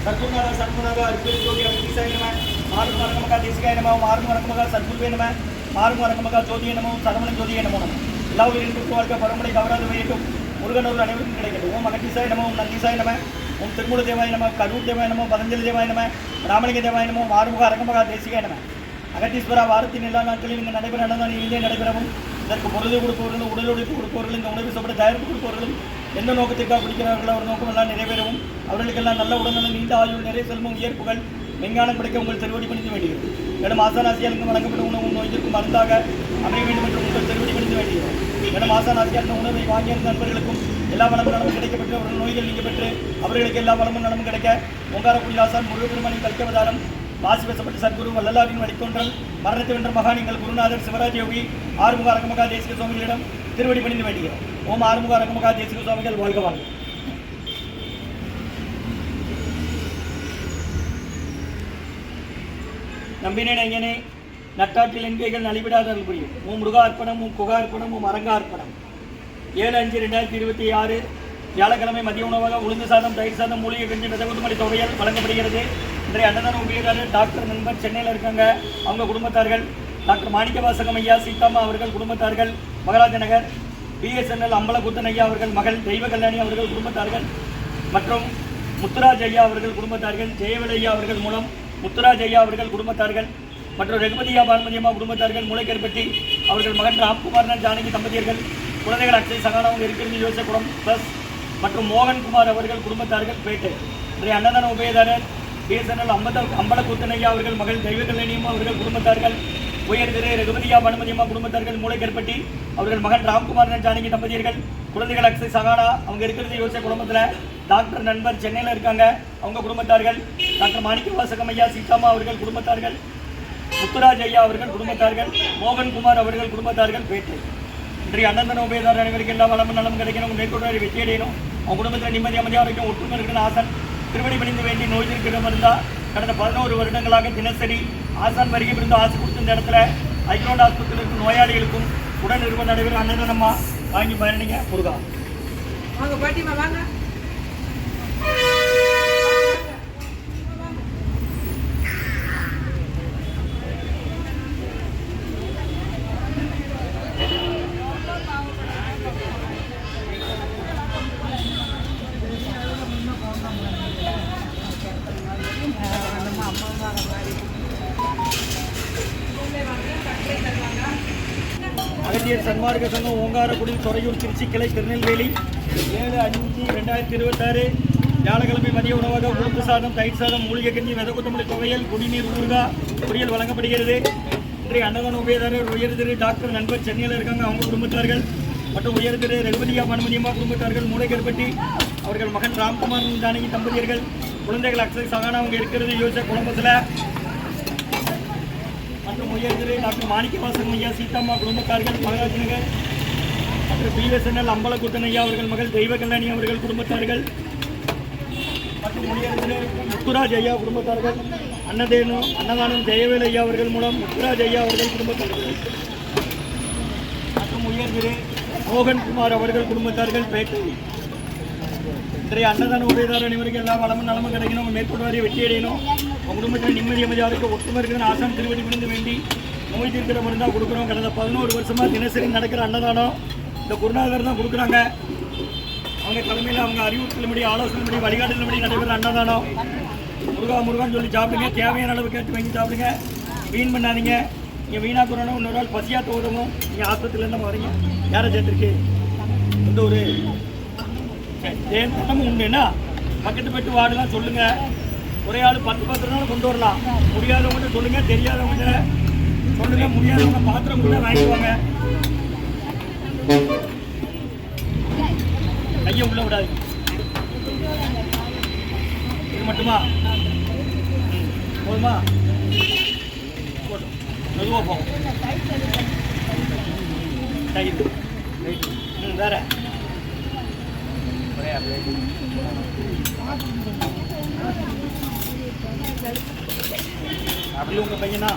சத்குருநாத சண்முகநாத அற்புதஜோதி அபிஷேகாய நம மாறும் அரங்கமகா தேசிகாய நம மாறும் அரங்கமகா சத்குருவே நம மாறும் அரங்கமகா ஜோதிய நம சரவண ஜோதிய நம நம எல்லா உயிரின் வாழ்க்கை பரம்பரை கவராது வையட்டும் முருகனூர் அனைவருக்கும் கிடைக்கட்டும். ஓம் அகத்தீசாய நம ஓம் நந்தீசாய நம ஓம் திருமூல தேவாய நம கரூர் தேவாய நம பதஞ்சலி தேவாய நம ராமலிங்க தேவாய நம மாறுமுக அரங்கமகா தேசிகாய நம. அகத்தீஸ்வரா வாரத்தின் எல்லா நாட்களிலும் இங்கே நடைபெற நடந்தால் இங்கே நடைபெறவும் இதற்கு பொருளை கொடுப்பவர்களும் உடல் உழைப்பு கொடுப்பவர்களும் இந்த உணவு சாப்பிட தயாரிப்பு கொடுப்பவர்களும் எந்த நோக்கத்திற்காக பிடிக்கிறார்களோ அவர் நோக்கம் எல்லாம் நிறைவேறவும் அவர்களுக்கெல்லாம் நல்ல உடல்நலம் நீண்ட ஆயுள் நிறைய செல்வம் உயர்ப்புகள் விஞ்ஞானம் கிடைக்க உங்கள் திருவடி பணிந்து வேண்டுகிறது. மேலும் ஆசானாசியாளுக்கு வழங்கப்படும் உணவு நோய்க்கும் மருந்தாக அமைய வேண்டும் என்று உங்கள் திருவடி பணிந்து வேண்டுகிறோம். மேலும் ஆசானாசியால் உணவை வாங்கியிருந்த நண்பர்களுக்கும் எல்லா வளமும் நலமும் கிடைக்கப்பட்டு அவர்கள் நோய்கள் நீங்க பெற்று அவர்களுக்கு எல்லா வளமும் நலமும் கிடைக்க ஓங்காரக்குடி ஆசான் முருகப்பெருமானின் கல்கவதாரம் வாசி பேசப்பட்ட சத்குரு வள்ளலாரின் வழித்தோன்றல் மரணத்தை வென்ற மகானிங்கள் குருநாதர் சிவராஜ் யோகி ஆறுமுக அரங்கமகா தேசிக சுவாமிகளிடம் திருவடி பணிந்து வேண்டுகிறோம். ஓம் ஆறுமுக அரங்கமகா தேசிக சுவாமிகள் வாழ்க வாழ்க. நம்பினேன் ஐயனே நட்டாற்றில் என்கைகள் நலிவிடாத புரியும். உம் முருகா அர்ப்பணம் உம் குகா அர்ப்பணம் உம் அரங்கா அர்ப்பணம். 7/5/2026 வியாழக்கிழமை மதிய உணவாக உளுந்து சாதம் தயிர் சாதம் மூலிகை கஞ்சி விதகுதுமணி தொகையால் வழங்கப்படுகிறது. இன்றைய அன்னதான உபயோகர் டாக்டர் நண்பர் சென்னையில் இருக்காங்க, அவங்க குடும்பத்தார்கள். டாக்டர் மாணிக்கவாசகம் ஐயா சீதாமா அவர்கள் குடும்பத்தார்கள் மகாராஜ நகர். பிஎஸ்என்எல் அம்பலகுத்தன் ஐயா அவர்கள் மகள் தெய்வ கல்யாணி அவர்கள் குடும்பத்தார்கள் மற்றும் முத்துராஜ் ஐயா அவர்கள் குடும்பத்தார்கள். ஜெயவேல் ஐயா அவர்கள் மூலம் முத்துராஜ் ஐயா அவர்கள் குடும்பத்தார்கள் மற்றும் ரகுபதியா பானுமதியம்மா குடும்பத்தார்கள். மூளைக்கருப்பட்டி அவர்கள் மகன் ராம்குமார் ஜானகி தம்பதியர்கள். குழந்தைகள் அக்ஷய் சகானாவும் இருக்கிறது யோசகுளம் ப்ளஸ் மற்றும் மோகன்குமார் அவர்கள் குடும்பத்தார்கள் பேட்டை. இன்றைய அன்னதான உபயதாரர் பிஎஸ்என்எல் அம்பலக்கூத்தனையா அவர்கள் மகள் தெய்வ கல்யாணியம்மா அவர்கள் குடும்பத்தார்கள். உயர் திரு ரகுபதியா பானுமதியம்மா குடும்பத்தார்கள். மூளைக்கருப்பட்டி அவர்கள் மகன் ராம்குமார் ஜானகி தம்பதியர்கள். குழந்தைகள் அக்ஷய் சகானா அவங்க இருக்கிறது யோசை குடும்பத்தில். டாக்டர் நண்பர் சென்னையில் இருக்காங்க, அவங்க குடும்பத்தார்கள். டாக்டர் மாணிக்கவாசகம் ஐயா சீதாமா அவர்கள் குடும்பத்தார்கள். முத்துராஜ் ஐயா அவர்கள் குடும்பத்தார்கள். மோகன்குமார் அவர்கள் குடும்பத்தார்கள் பேட்டை. இன்றைய அன்னதான உபயதாரர் அனைவருக்கு எல்லா வளமும் நலம் கிடைக்கணும், மேற்கொண்டு வெற்றி அடையணும், அவங்க குடும்பத்தில் நிம்மதி அமைதியாக இருக்கும் ஒற்றுமை இருக்கிற ஆசான் திருவடி பணிந்து வேண்டி நோய் இருக்கிற இருந்தால் கடந்த 11 வருடங்களாக தினசரி ஆசான் வருகை இருந்து ஆசை கொடுத்த இந்த இடத்துல ஐக்ரோண்ட் ஆஸ்பத்திரிக்கு நோயாளிகளுக்கும் உடன் இருப்பது நடைபெறும் அன்னதானமா வாங்கி பயணிங்க. முருகா வாங்க பாட்டிமா வாங்க. அகத்தியர் சன்மார்க்க சங்கம் ஓங்காரக்குடி துறையூர் திருச்சி கிளை திருநெல்வேலி 7/5/2026 வியாழக்கிழமை மதிய உணவாக உளுந்து சாதம் தயிர் சாதம் மூலிகை கஞ்சி விதகுத்தமல்லி துவையல் குடிநீர் ஊறுகாய் பொரியல் வழங்கப்படுகிறது. இன்றைய அன்னதான உபயதாரர் உயர் திரு டாக்டர் நண்பர் சென்னையில் இருக்காங்க, அவங்க குடும்பத்தார்கள் மற்றும் உயர் திரு ரகுபதியா பானுமதியம்மா குடும்பத்தார்கள். மூளைக்கருப்பட்டி அவர்கள் மகன் ராம்குமார் ஜானகி தம்பதியர்கள். குழந்தைகள் அக்ஷய் சகானா அவங்க இருக்கிறது யோசை குடும்பத்தில் மற்றும் உயர் திரு டாக்டர் மாணிக்கவாசகம் ஐயா சீதாமா குடும்பத்தார்கள் மகாராஜ் நகர். மற்றும் பிஎஸ்என்எல் அம்பலக்கூத்தன் ஐயா அவர்கள் மகள் தெய்வ கல்யாணி அவர்கள் குடும்பத்தார்கள் மற்றும் உயர் திரு முத்துராஜ் ஐயா குடும்பத்தார்கள். அன்னதானம் ஜெயவேல் ஐயா அவர்கள் மூலம் முத்துராஜ் ஐயா அவர்கள் குடும்பத்தார்கள் மற்றும் உயர் திரு மோகன்குமார் அவர்கள் குடும்பத்தார்கள் பேட்டை. இன்றைய அன்னதான உபயதாரர் அனைவருக்கு எல்லா வளமும் நலமும் கிடைக்கணும், மேற்கொண்டு வரைய வெற்றி அடையணும், உங்கள் குடும்பத்தில் நிம்மதி அமைதியாக இருக்க ஒற்றுமை இருக்கிற ஆசான் திருவடி பணிந்து வேண்டி நோய் தீர்க்கிற மருந்தாக கொடுக்குறோம். கடந்த 11 வருஷமாக தினசரி நடக்கிற அன்னதானம் இந்த குருநாதர் தான் கொடுக்குறாங்க. அவங்க தலைமையில் அவங்க அறிவுறுத்தலும்படி ஆலோசனைப்படி வழிகாட்டுதல்படி நடைபெற அன்னதானம். முருகான்னு சொல்லி சாப்பிடுங்க, தேவையான அளவு கேட்டு வாங்கி சாப்பிடுங்க, வீண் பண்ணாதீங்க. நீங்கள் வீணாக போகிறோன்னா இன்னொரு நாள் பசியாக உதவும். நீங்கள் ஆஸ்பத்திரிலேருந்து வரீங்க, யாரை சேர்த்துருக்கு இந்த ஒரு தேர்தலும் உண்டுன்னா பக்கத்து பட்டு வார்டுலாம் சொல்லுங்கள். ஒரே ஆள் 10 நாள் கொண்டு வரலாம். முடியாதவங்க சொல்லுங்கள், தெரியாதவங்க சொல்லுங்கள், முடியாதவங்க பாத்திரம் கூட வாங்கிக்குவாங்க. கையை உள்ள விடாது. இது மட்டுமா போதுமா? போதும், மெதுவாக போகும். ரைட்டு வேற அப்படி உங்க பையனா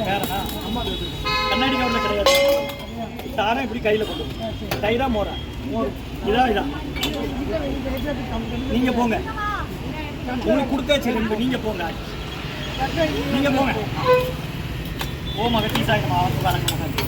வேறனா? அம்மா கண்ணாடி கவரில் கிடையாது. சாரம் இப்படி கையில் கொண்டு போகும். தயிரா மோரா? இதான் நீங்க போங்க, உங்களுக்கு கொடுத்தாச்சு ரெண்டு. நீங்க போங்க, நீங்க போங்க. ஓம் அகத்தீசாய நமः.